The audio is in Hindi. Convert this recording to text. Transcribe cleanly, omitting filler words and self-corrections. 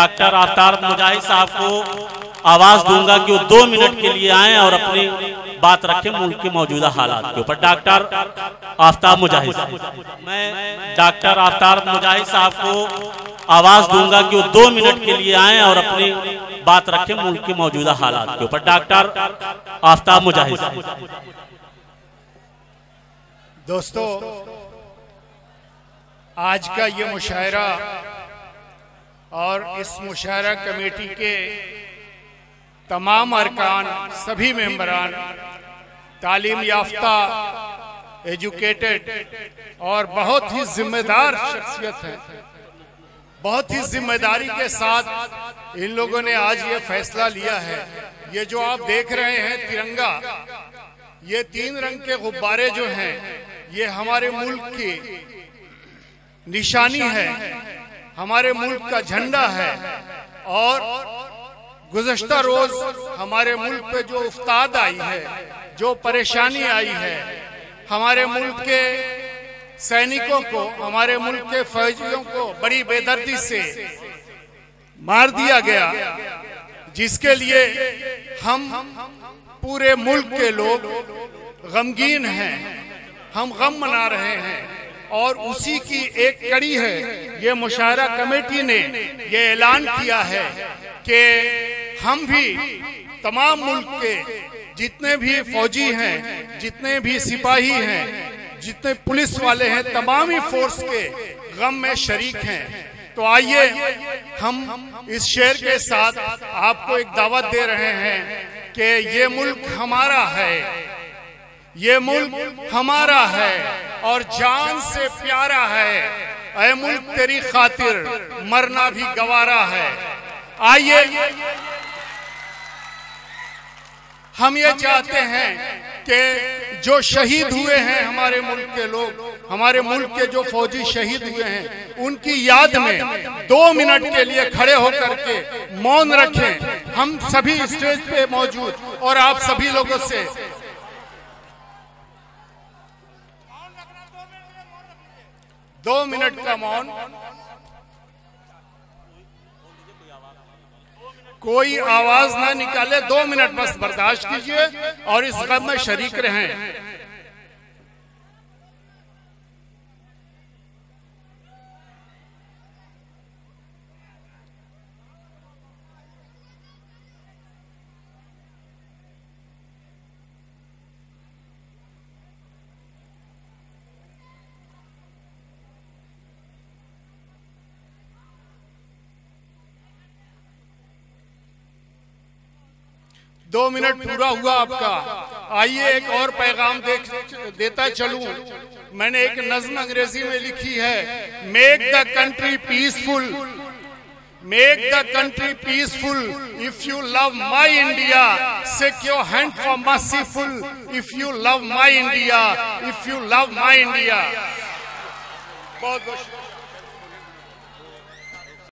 डॉक्टर आफ्ताब मुजाहिद साहब को आवाज दूंगा कि वो 2 मिनट के लिए आएं और अपनी बात रखें मुल्क के मौजूदा हालात के ऊपर। डॉक्टर आफ्ताब मुजाहिद, मैं डॉक्टर आफ्ताब मुजाहिद साहब को आवाज दूंगा कि वो 2 मिनट के लिए आएं और अपनी बात रखें मुल्क के मौजूदा हालात के ऊपर। डॉक्टर आफ्ताब मुजाहिद। दोस्तों, आज का ये मुशायरा और इस मुशायरा कमेटी के तमाम अरकान, सभी मेंबरान, तालीम याफ्ता, एजुकेटेड और बहुत ही जिम्मेदार शख्सियत है। बहुत ही जिम्मेदारी के साथ इन लोगों ने आज ये फैसला लिया है। ये जो आप देख रहे हैं तिरंगा, ये 3 रंग के गुब्बारे जो हैं, ये हमारे मुल्क की निशानी है, हमारे मुल्क का झंडा है। और गुज़श्ता रोज हमारे मुल्क पे जो उफ्ताद आई है, जो परेशानी आई है, हमारे मुल्क के सैनिकों को, हमारे मुल्क के फौजियों को बड़ी बेदर्दी से मार दिया गया, जिसके लिए हम पूरे मुल्क के लोग गमगीन हैं, हम गम मना रहे हैं। और उसी की एक कड़ी है, ये मुशायरा कमेटी ने ये ऐलान किया है कि हम भी तमाम मुल्क के जितने भी फौजी हैं, जितने भी सिपाही हैं, जितने पुलिस वाले हैं, तमाम ही फोर्स के गम में शरीक हैं। तो आइए हम इस शेर के साथ आपको एक दावत दे रहे हैं कि ये मुल्क हमारा है, ये मुल्क हमारा है और जान से प्यारा है। ऐ मुल्क तेरी खातिर मरना भी गवारा है। आइए हम ये चाहते हैं कि जो शहीद हुए हैं हमारे मुल्क के लोग, हमारे मुल्क के जो फौजी शहीद हुए हैं, उनकी याद में 2 मिनट के लिए खड़े होकर के मौन रखें। हम सभी स्टेज पे मौजूद और आप सभी लोगों से 2 मिनट का मौन। कोई आवाज ना निकाले, 2 मिनट बस बर्दाश्त कीजिए और इस गम में शरीक रहें। दो मिनट पूरा हुआ आपका। आइए एक और पैगाम देता चलूं। मैंने एक नज्म अंग्रेजी में लिखी है, make the country peaceful, make the country peaceful, if you love my India shake your hand for merciful, if you love my India, if you love my India. बहुत बहुत